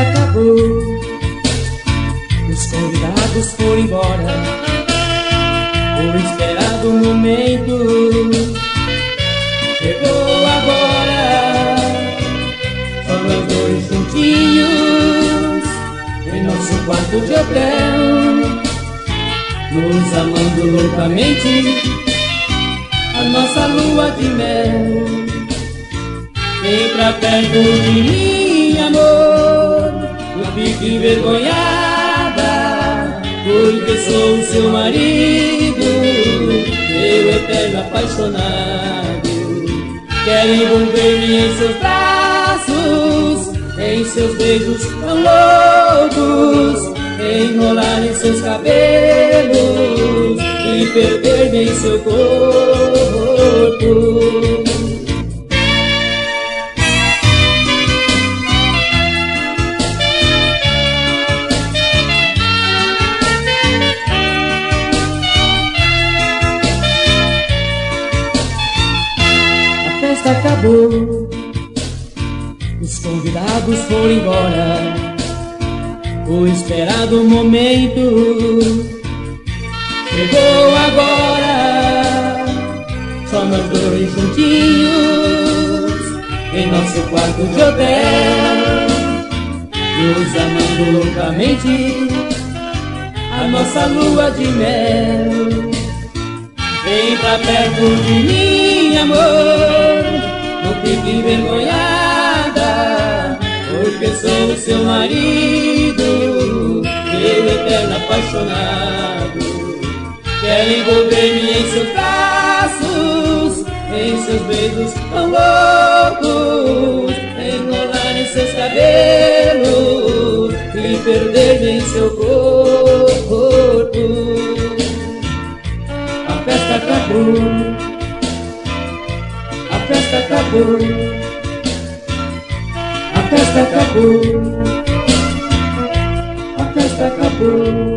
acabou, os convidados foram embora. O esperado momento chegou agora. Só nós dois juntinhos em nosso quarto de hotel, nos amando loucamente, a nossa lua de mel. Vem pra perto de mim, amor, não fique envergonhada, porque sou o seu marido, meu eterno apaixonado. Quero envolver-me em seus braços, em seus beijos tão loucos, enrolar em seus cabelos e perder-me em seu corpo. A festa acabou, os convidados foram embora. O esperado momento chegou agora. Só nós dois juntinhos em nosso quarto de hotel, nos amando loucamente, a nossa lua de mel. Vem pra perto de mim, amor, não fique envergonhada, porque sou o seu marido, meu eterno apaixonado. Quero envolver-me em seus braços, em seus beijos tão loucos, enrolar em seus cabelos e perder-me em seu corpo. A festa acabou, a festa acabou, a festa acabou, a festa acabou.